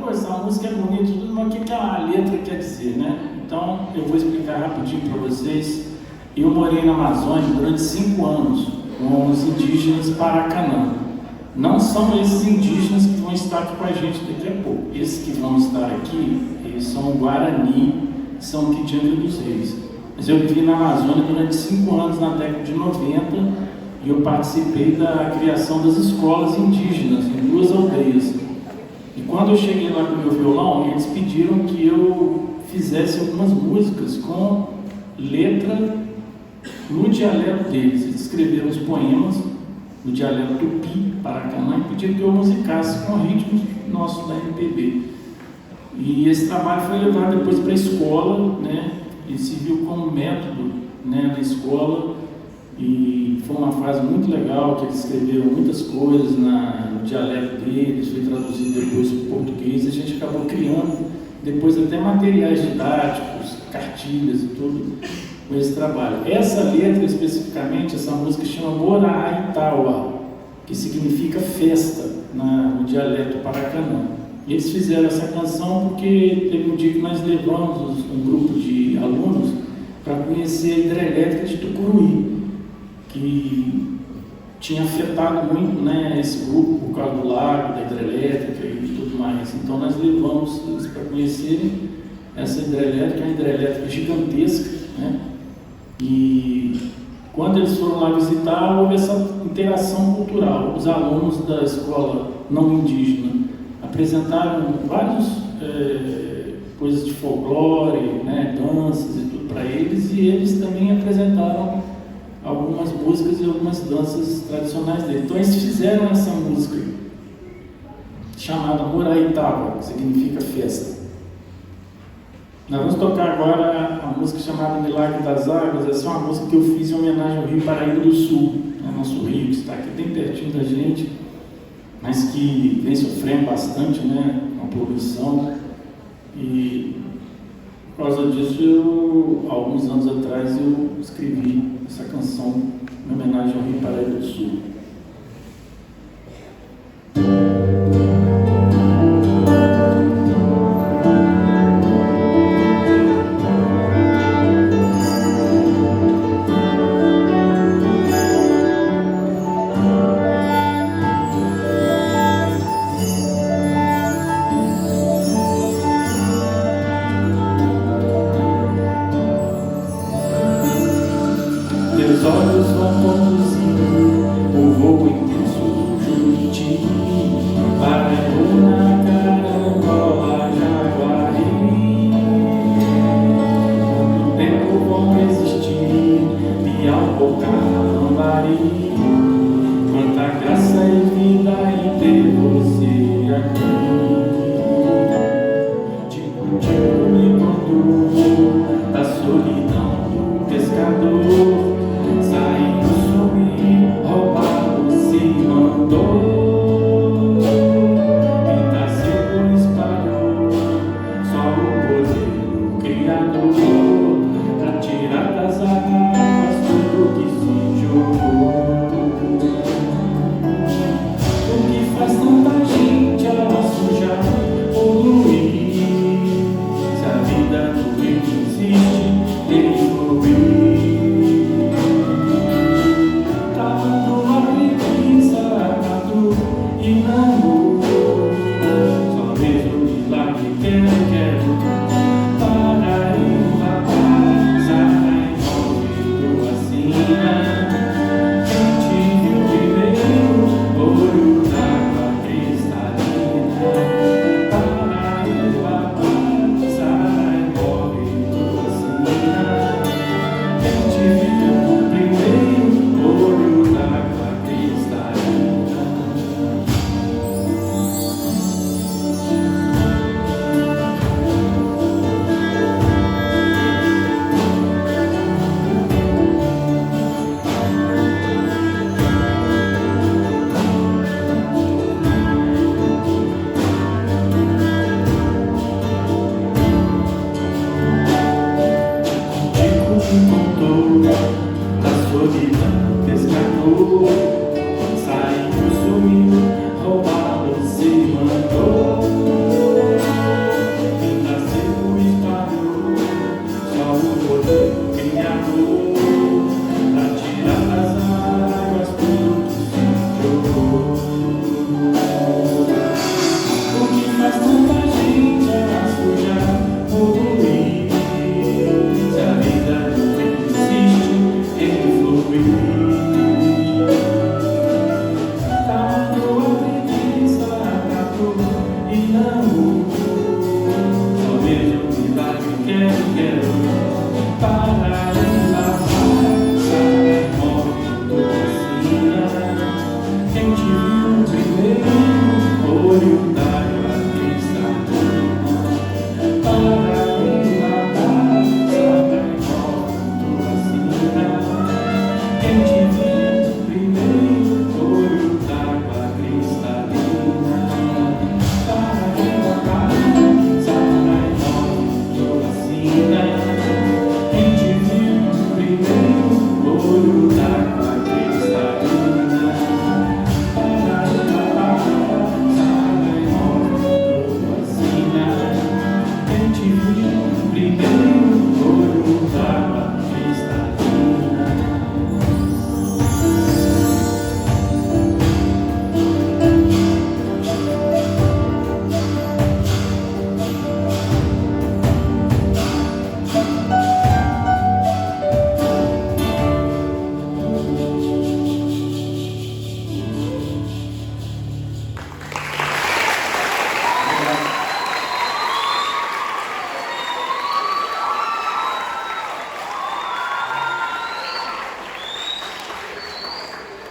essa música é bonita, tudo, mas o que a letra quer dizer, né? Então, eu vou explicar rapidinho para vocês. Eu morei na Amazônia durante 5 anos com os indígenas Paracanã. Não são esses indígenas que vão estar aqui com a gente daqui a pouco. Esses que vão estar aqui, eles são Guarani, são aqui de Angra dos Reis. Mas eu vivi na Amazônia durante 5 anos, na década de 90, e eu participei da criação das escolas indígenas em 2 aldeias. E quando eu cheguei lá com o meu violão, eles pediram que eu fizesse algumas músicas com letra no dialeto deles. Eles escreveram os poemas no dialeto tupi, Paracanã, e pediram que eu musicasse com ritmos nossos da MPB. E esse trabalho foi levado depois para a escola, né? E se viu como método, né, na escola. E foi uma fase muito legal, que eles escreveram muitas coisas no dialeto deles, foi traduzido depois para o português, e a gente acabou criando depois até materiais didáticos, cartilhas e tudo com esse trabalho. Essa letra especificamente, essa música chama Moraitawa, que significa festa no dialeto Paracanã. Eles fizeram essa canção porque teve um dia que nós levamos um grupo de alunos para conhecer a hidrelétrica de Tucuruí, que tinha afetado muito, né, esse grupo por causa do lago, da hidrelétrica e tudo mais. Então nós levamos eles para conhecerem essa hidrelétrica, uma hidrelétrica gigantesca, né? E quando eles foram lá visitar, houve essa interação cultural. Os alunos da escola não indígena apresentaram várias coisas de folclore, né, danças e tudo para eles, e eles também apresentaram algumas músicas e algumas danças tradicionais dele. Então eles fizeram essa música chamada Moraitawa, que significa festa. Nós vamos tocar agora a música chamada Milagre das Águas. Essa é uma música que eu fiz em homenagem ao Rio Paraíba do Sul, né, nosso rio que está aqui bem pertinho da gente, mas que vem sofrendo bastante, né, com a poluição. E por causa disso, alguns anos atrás, eu escrevi essa canção em homenagem ao Rio Paraíba do Sul. Teus olhos vão conduzir o voo intenso do Juriti para Luna, Carangola, Jaguari. Quanto tempo vão resistir e ao bocar Lambari? Quanta graça e vida em ter você aqui. Tipo me conduz da solidão do pescador. Só mesmo milagre quero, para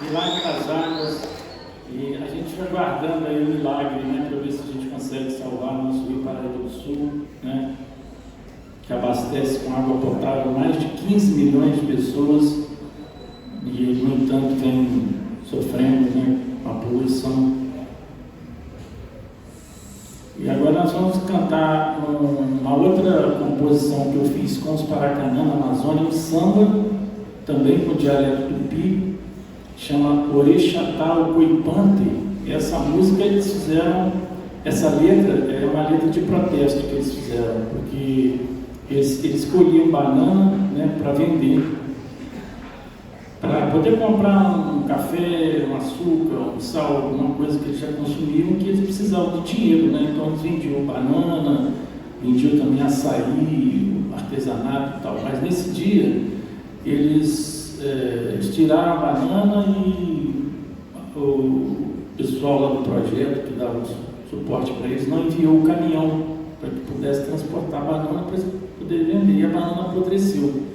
milagre das águas. E a gente vai guardando aí o milagre, né, para ver se a gente consegue salvar o nosso Rio Paraíba do Sul, né, que abastece com água potável mais de 15 milhões de pessoas e, no entanto, vem sofrendo, né, com a poluição. E agora nós vamos cantar uma outra composição que eu fiz com os Paracanã na Amazônia, um samba, também com dialeto tupi, chama Orixatá Coipante. E essa música eles fizeram, essa letra é uma letra de protesto que eles fizeram, porque eles colhiam banana, né, para vender, para poder comprar um café, um açúcar, um sal, alguma coisa que eles já consumiam, que eles precisavam de dinheiro, né? Então eles vendiam banana, vendiam também açaí, artesanato e tal. Mas nesse dia eles tiraram a banana e o pessoal lá do projeto que dava suporte para eles não enviou o caminhão para que pudesse transportar a banana para poder vender, e a banana apodreceu.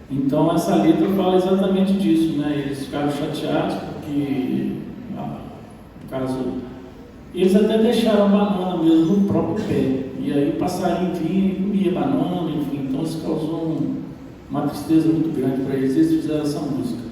Então essa letra fala exatamente disso, né? Eles ficaram chateados porque, no caso, eles até deixaram a banana mesmo no próprio pé, e aí o passarinho vinha e comia banana, enfim, então isso causou uma tristeza muito grande para eles. Eles fizeram essa música.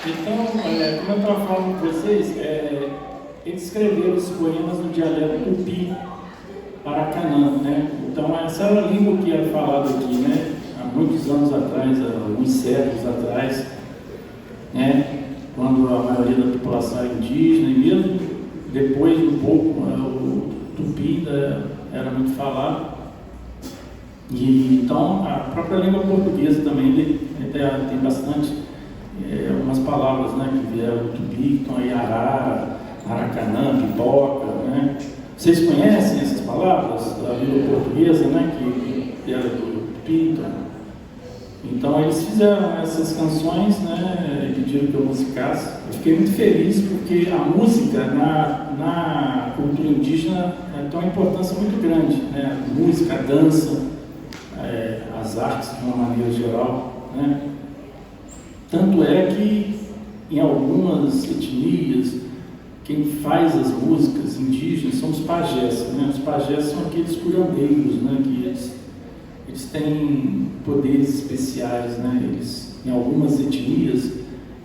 Então, como eu estava falando com vocês, eles escreveram os poemas no dialeto tupi, Paracanã, né? Então, essa era a língua que era falada aqui, né? Há muitos anos atrás, há alguns séculos atrás, né? Quando a maioria da população era indígena, e mesmo depois, um pouco, o tupi era muito falado. E, então, a própria língua portuguesa também tem bastante umas palavras, né, que vieram do tupi, então aí arara, aracanã, pipoca, né? Vocês conhecem essas palavras da língua portuguesa, né, que vieram do tupi? Então eles fizeram essas canções, né, e pediram que eu musicasse. Eu fiquei muito feliz porque a música na cultura indígena tem uma importância muito grande, né? A música, a dança, as artes de uma maneira geral, né? Tanto é que em algumas etnias quem faz as músicas indígenas são os pajés, né? Os pajés são aqueles curandeiros, né, que eles têm poderes especiais, né? Eles, em algumas etnias,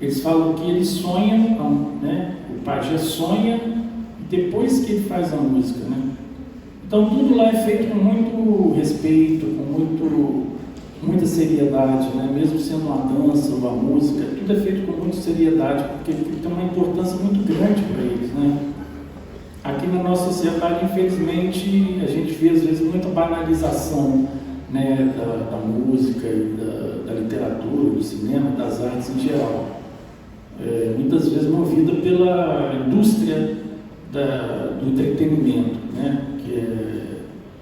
eles falam que eles sonham, né? O pajé sonha depois que ele faz a música, né? Então tudo lá é feito com muito respeito, com muita seriedade, né? Mesmo sendo uma dança ou uma música, tudo é feito com muita seriedade, porque tem uma importância muito grande para eles, né? Aqui na nossa sociedade, infelizmente, a gente vê às vezes muita banalização, né, da música e da literatura, do cinema, das artes em geral. Muitas vezes movida pela indústria do entretenimento, né?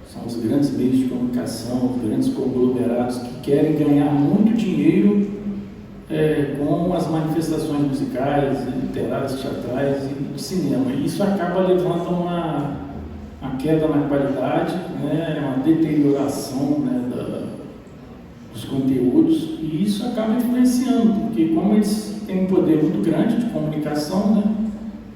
São os grandes meios de comunicação, os grandes conglomerados que querem ganhar muito dinheiro com as manifestações musicais, literárias, teatrais e do cinema. E isso acaba levando a uma queda na qualidade, né, uma deterioração, né, dos conteúdos, e isso acaba influenciando, porque como eles têm um poder muito grande de comunicação, né,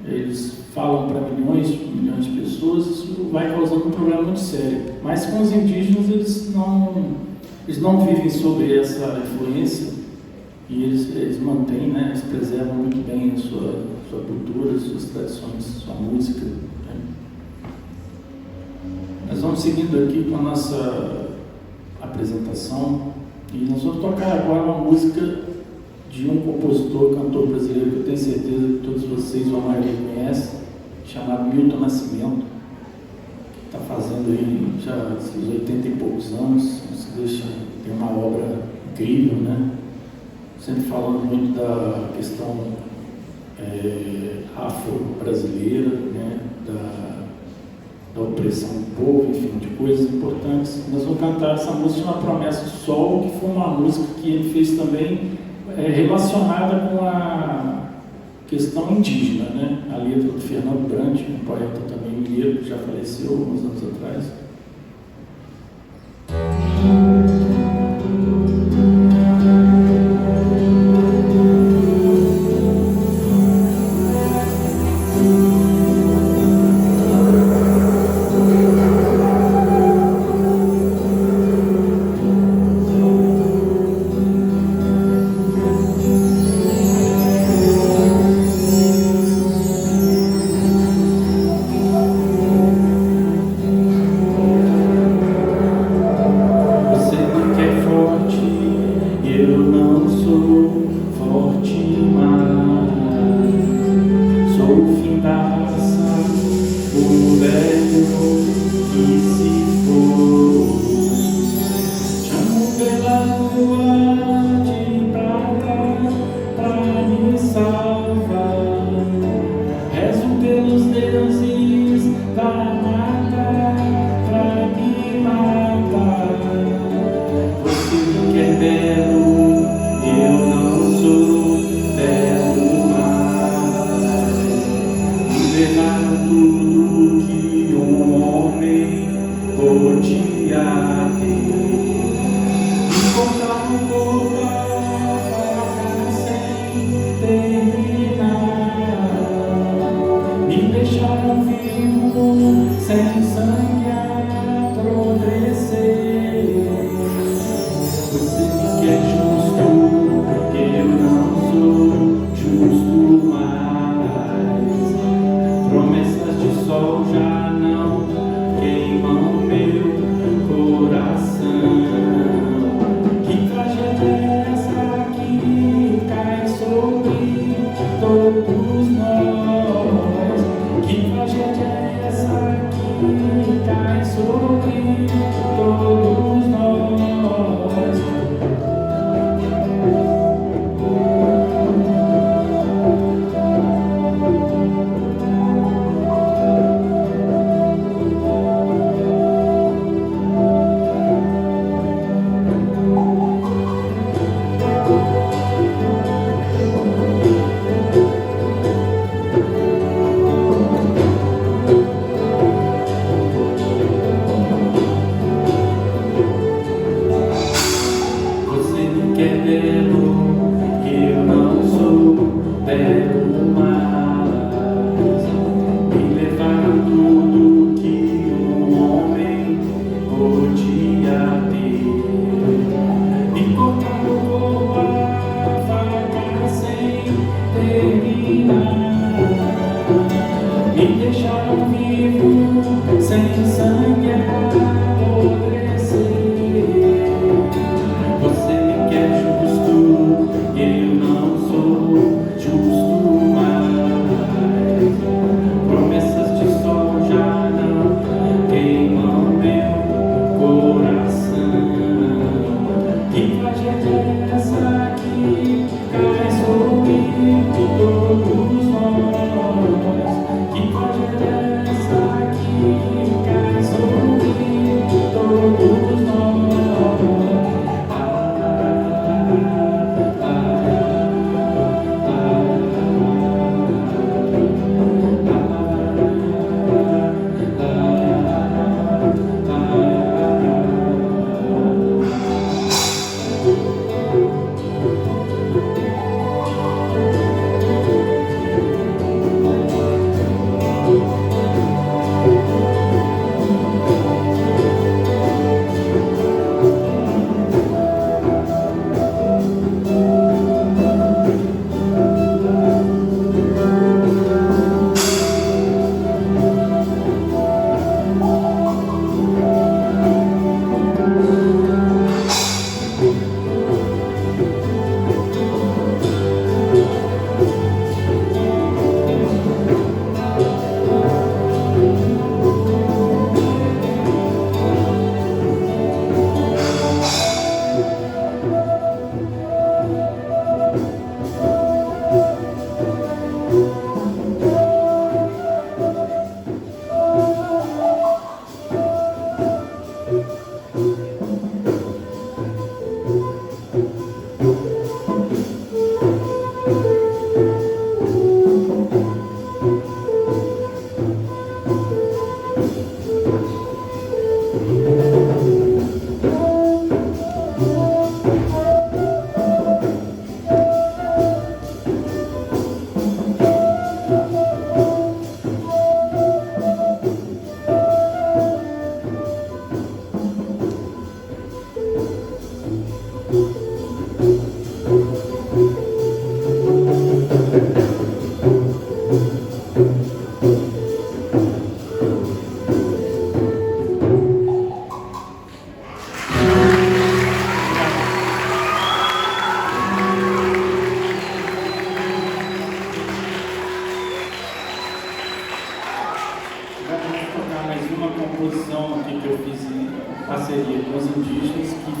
eles falam para milhões de pessoas, isso vai causando um problema muito sério. Mas com os indígenas eles não vivem sob essa influência e eles mantêm, né, eles preservam muito bem a sua cultura, suas tradições, sua música. Nós vamos seguindo aqui com a nossa apresentação e nós vamos tocar agora uma música de um compositor, cantor brasileiro que eu tenho certeza que todos vocês ou a maioria conhecem, chamado Milton Nascimento, que está fazendo aí já esses 80 e poucos anos, tem uma obra incrível, né? Sempre falando muito da questão afro-brasileira, né? Da opressão do povo, enfim, de coisas importantes. Nós vamos cantar essa música, Uma Promessa do Sol, que foi uma música que ele fez também relacionada com a questão indígena, né? A letra do Fernando Brant, um poeta também mineiro, que já faleceu alguns anos atrás.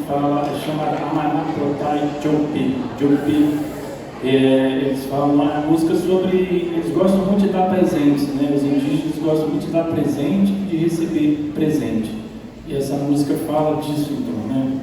chama Amanapotai Jopi. Eles falam a música sobre, eles gostam muito de dar presentes, né? Os indígenas gostam muito de dar presente e de receber presente. E essa música fala disso, então, né?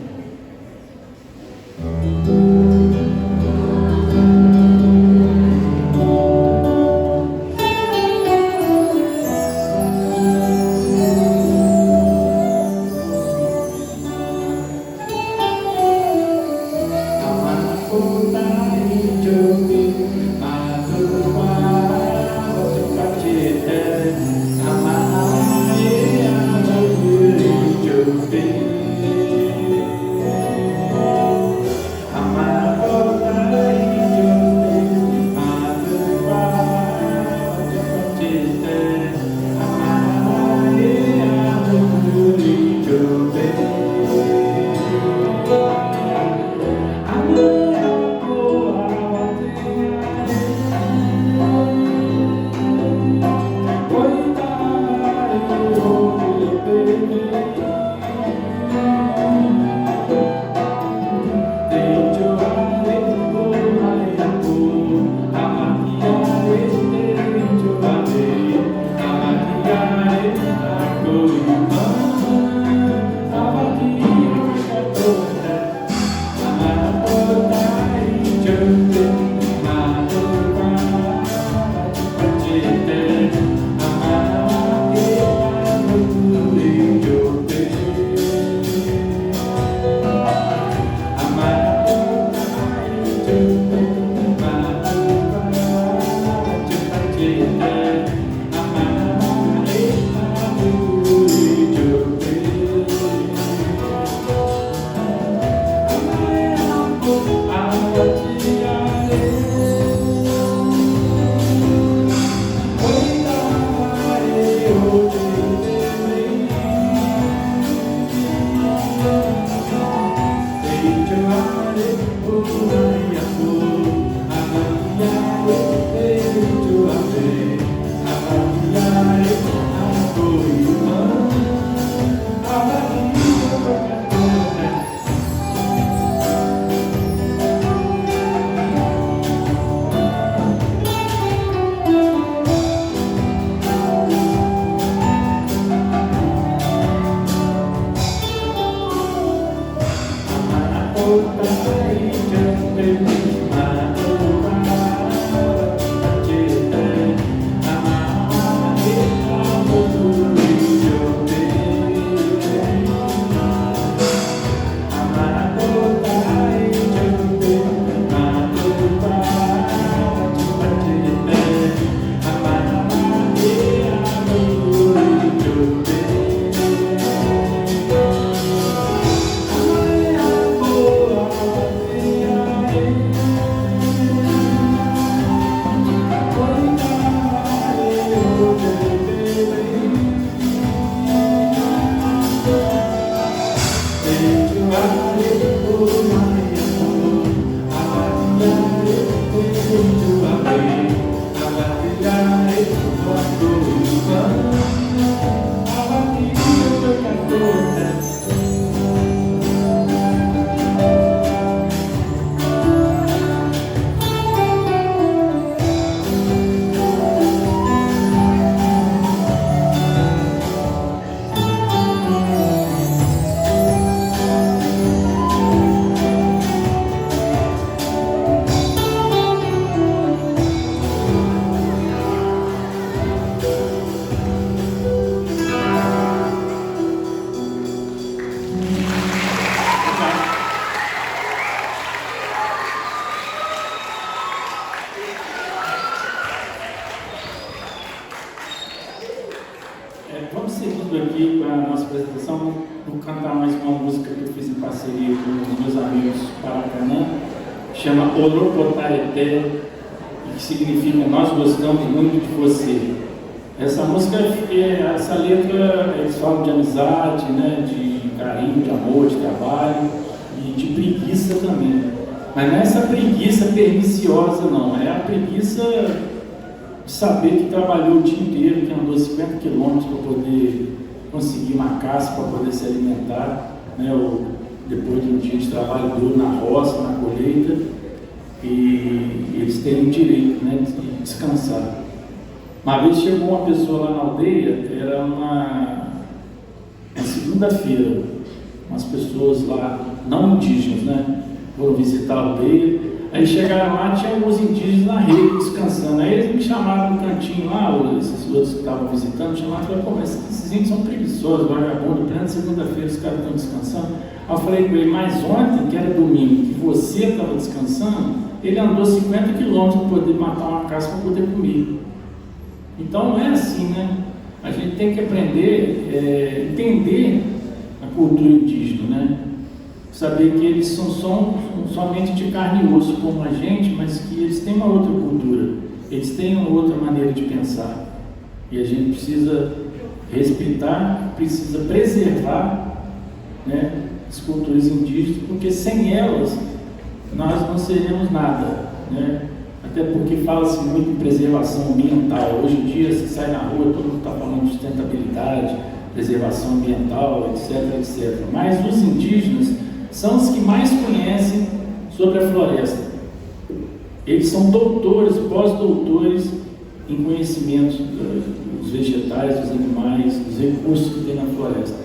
Vamos seguindo aqui com a nossa apresentação. Vou cantar mais uma música que eu fiz em parceria com os meus amigos Paracanã, chama Olopotaeté, que significa Nós Gostamos Muito de Você. Essa música, essa letra, eles falam de amizade, né, de carinho, de amor, de trabalho e de preguiça também. Mas não é essa preguiça perniciosa, não, é a preguiça de saber que trabalhou o dia inteiro, que andou 50 quilômetros para poder conseguir uma casa, para poder se alimentar, né? depois de um dia de trabalho duro na roça, na colheita, e eles têm o direito, né, de descansar. Uma vez chegou uma pessoa lá na aldeia, era uma segunda-feira, umas pessoas lá, não indígenas, né, foram visitar a aldeia. Aí chegaram lá, tinha alguns indígenas na rede descansando. Aí eles me chamaram no cantinho lá, esses outros que estavam visitando, chamaram e falaram: pô, mas esses índios são preguiçosos, vagabundos, plena segunda-feira os caras estão descansando. Aí eu falei com ele: mas ontem, que era domingo, que você estava descansando, ele andou 50 quilômetros para poder matar uma caça para poder comer. Então não é assim, né? A gente tem que aprender, entender a cultura indígena, né? Saber que eles são somente de carne e osso como a gente, mas que eles têm uma outra cultura, eles têm uma outra maneira de pensar, e a gente precisa respeitar, precisa preservar, né, as culturas indígenas, porque sem elas nós não seríamos nada, né? Até porque fala-se muito em preservação ambiental. Hoje em dia, você sai na rua, todo mundo está falando de sustentabilidade, preservação ambiental, etc, etc. Mas os indígenas são os que mais conhecem sobre a floresta. Eles são doutores, pós-doutores em conhecimentos dos vegetais, dos animais, dos recursos que tem na floresta.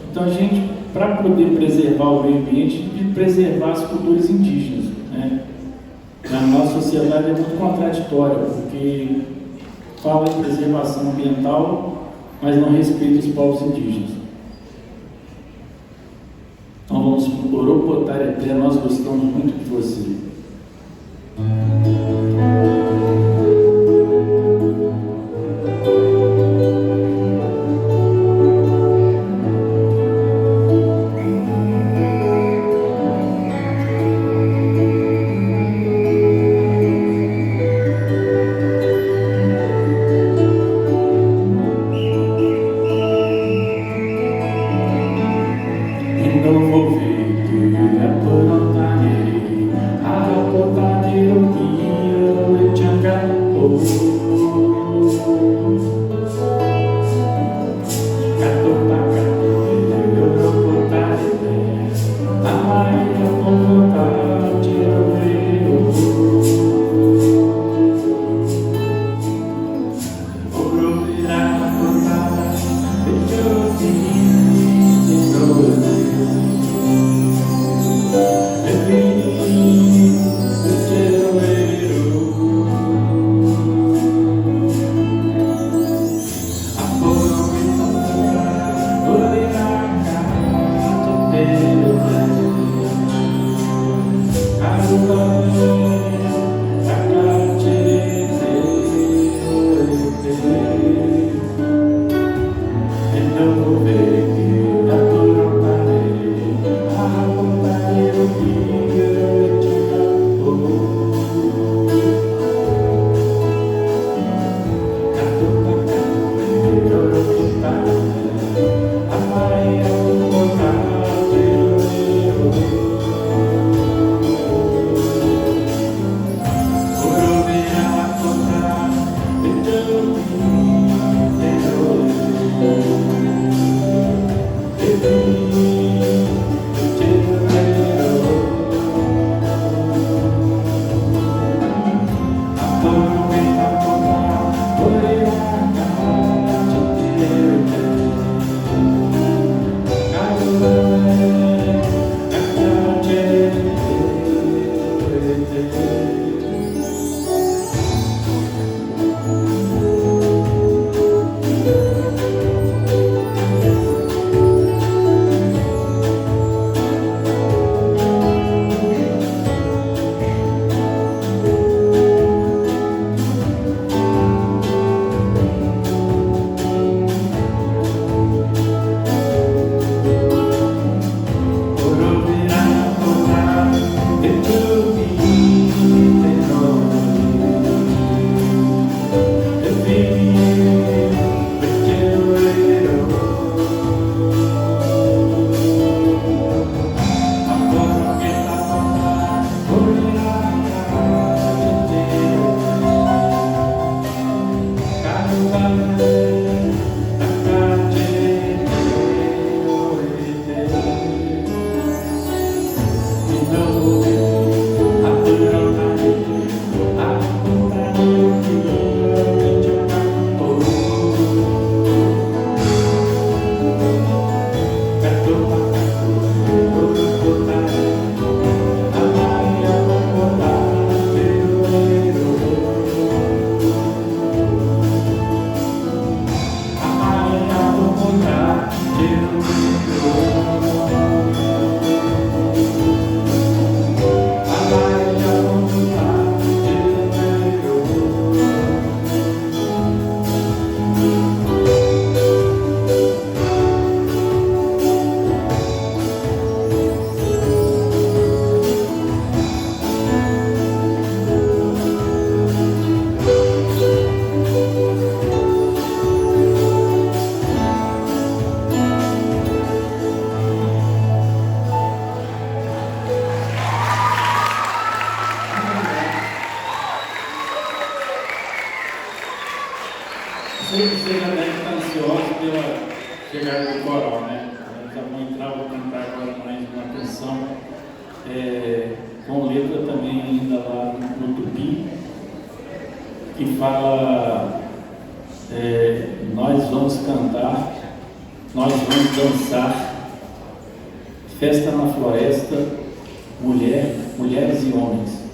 Então a gente, para poder preservar o meio ambiente, tem que preservar as culturas indígenas, né? A nossa sociedade é muito contraditória, porque fala em preservação ambiental, mas não respeita os povos indígenas. Então vamos por Oropotareté, nós gostamos muito de você. Não vou ver, é por onde Você já deve estar ansioso pela chegada do coral, né? Já vou entrar, vou cantar agora mais uma canção com letra também ainda lá no Tupi, que fala: nós vamos cantar, nós vamos dançar, festa na floresta, mulheres e homens.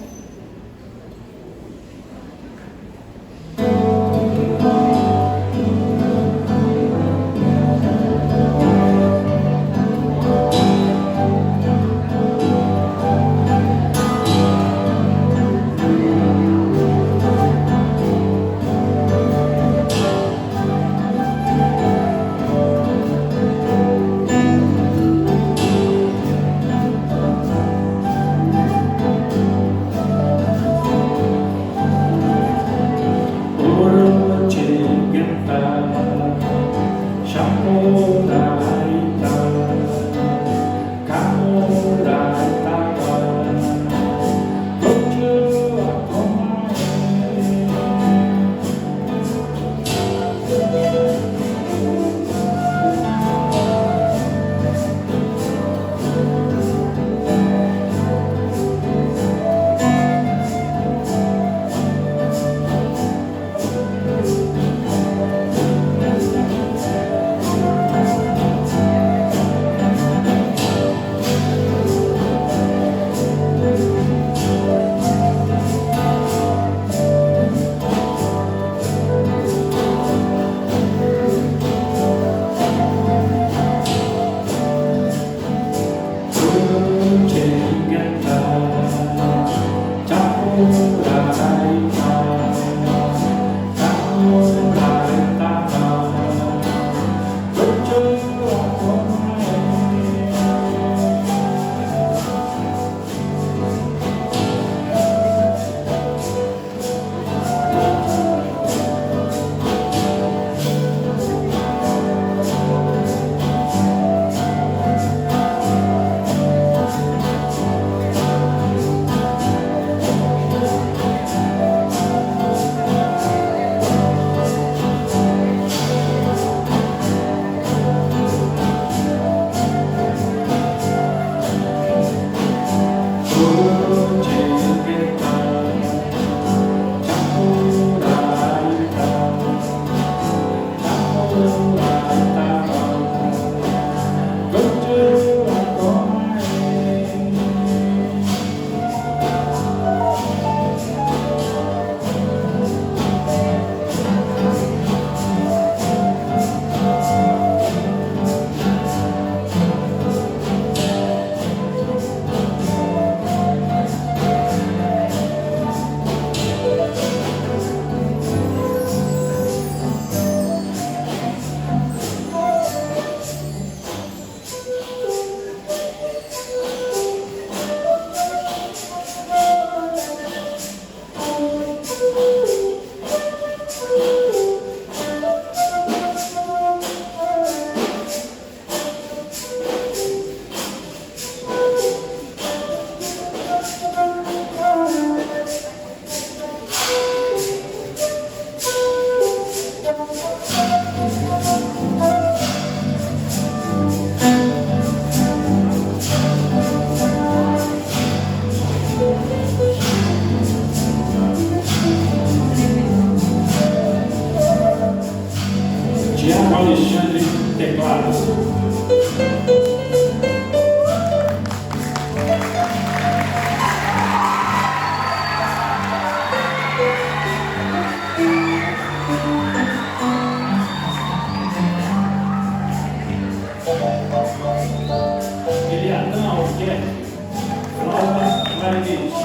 Alexandre Teclados. Eliadão, flauta, clarinete.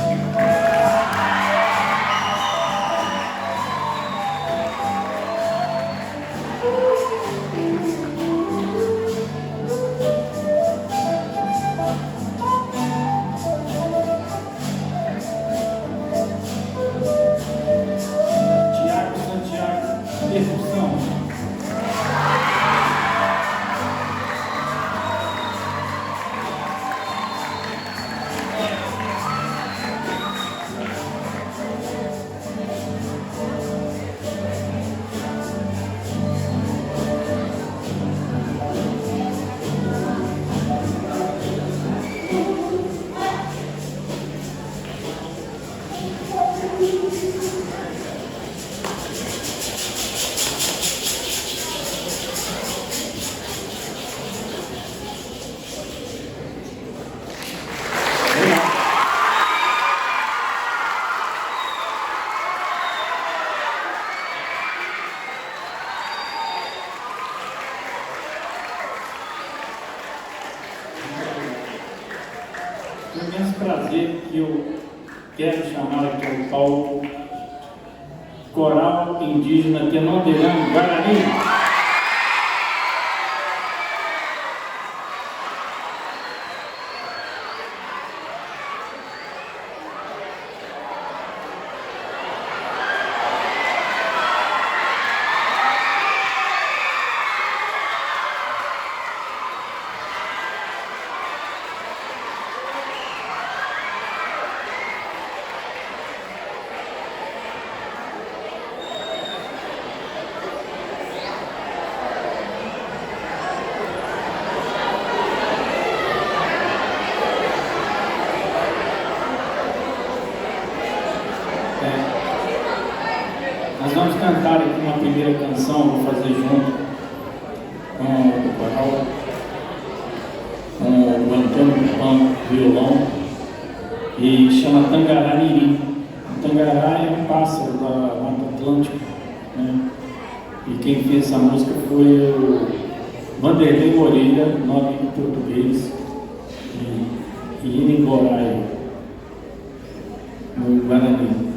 imenso prazer que eu quero chamar aqui ao palco Coral Indígena Tenonderão Guarani. Nós vamos cantar aqui uma primeira canção, vou fazer junto com o coral, com o Antônio Pão, violão, e chama Tangará Mirim. O Tangará é um pássaro da Mata Atlântica, né? E quem fez essa música foi o Vanderlei Moreira, nome em português, e Inimborai, no Guarani.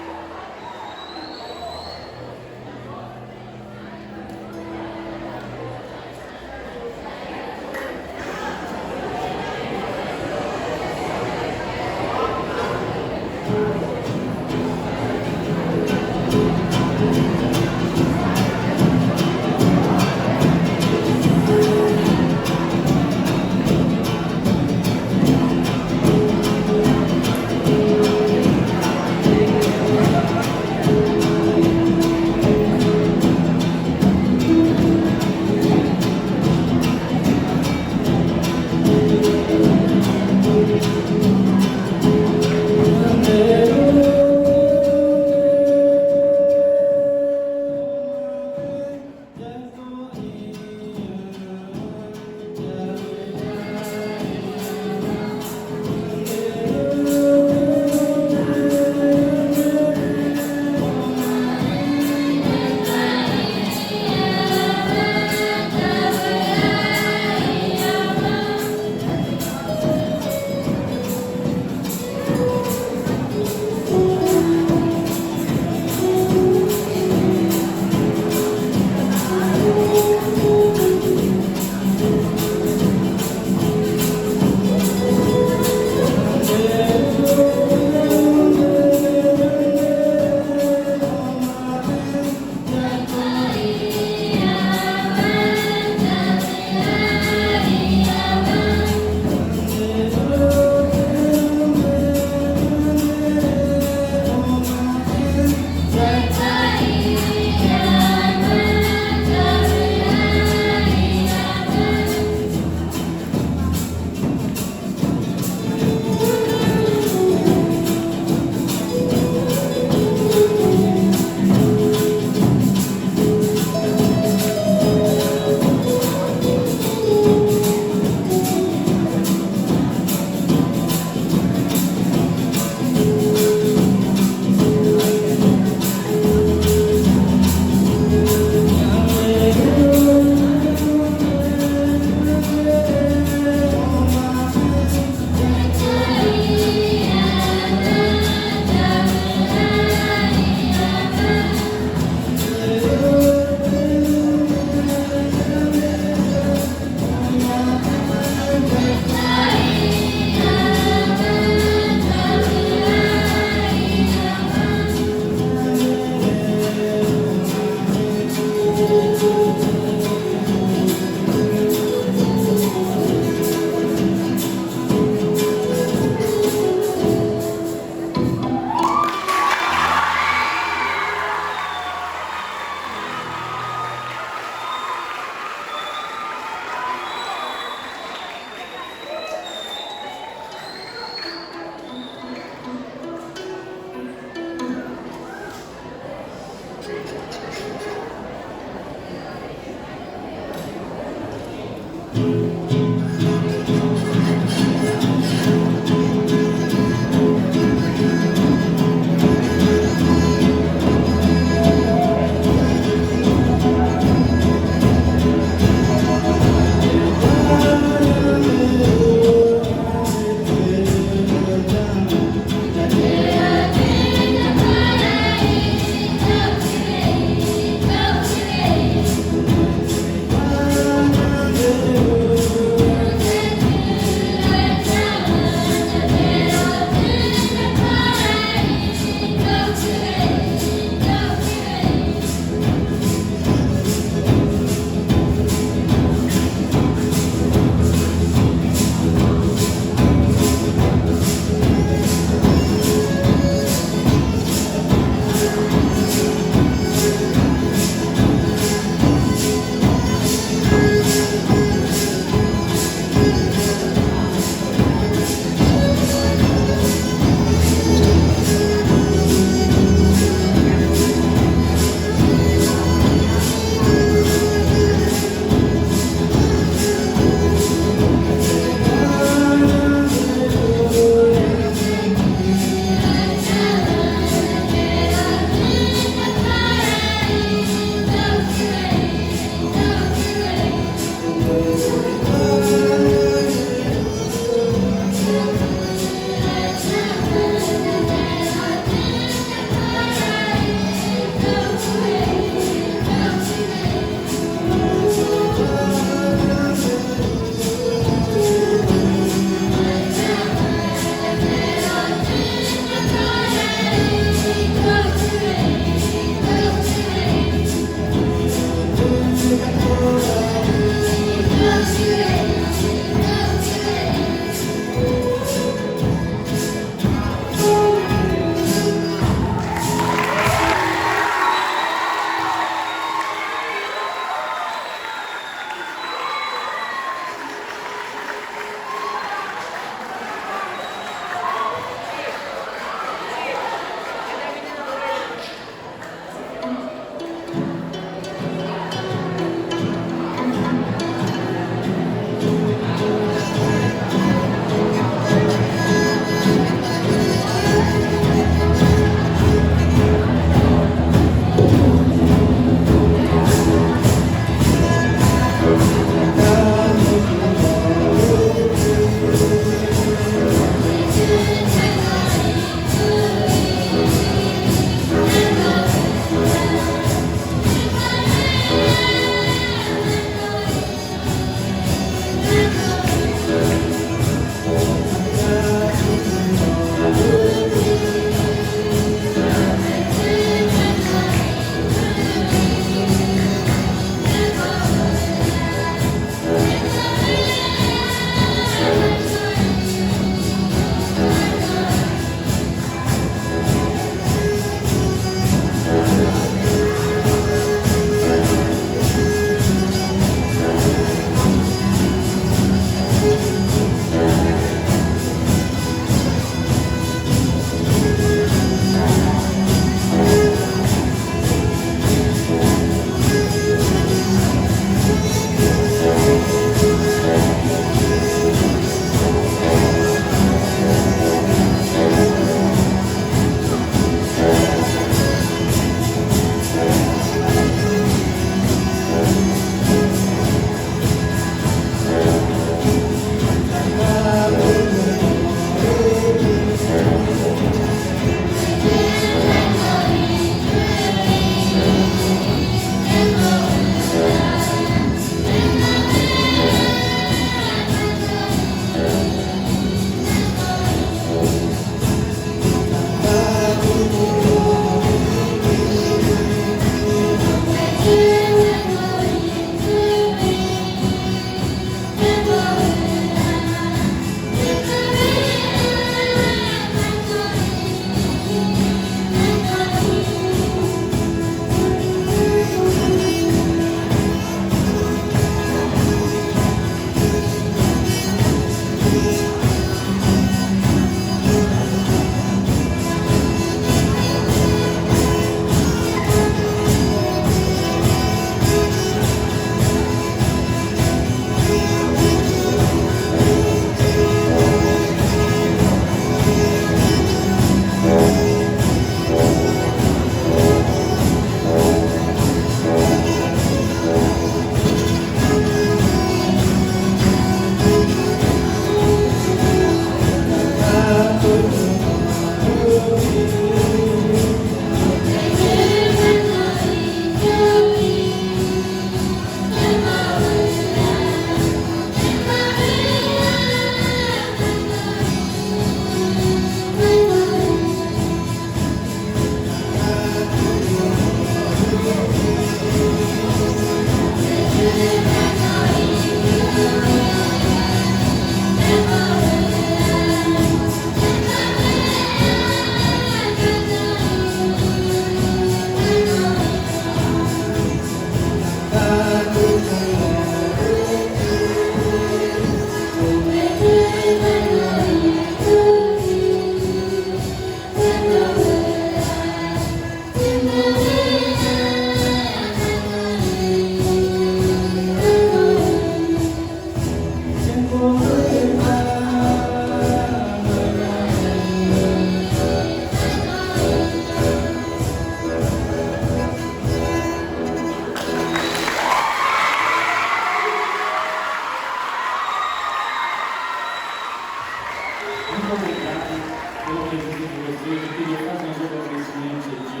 eu queria fazer uns agradecimentos aqui.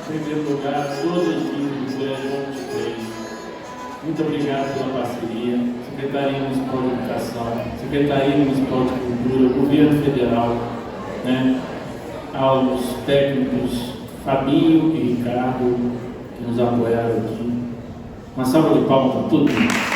Em primeiro lugar, toda a equipe do Colégio 23. Muito obrigado pela parceria. Secretaria Municipal de Educação, Secretaria Municipal de Cultura, Governo Federal, né? Aos técnicos Fabinho e Ricardo, que nos apoiaram aqui. Uma salva de palmas para todo mundo.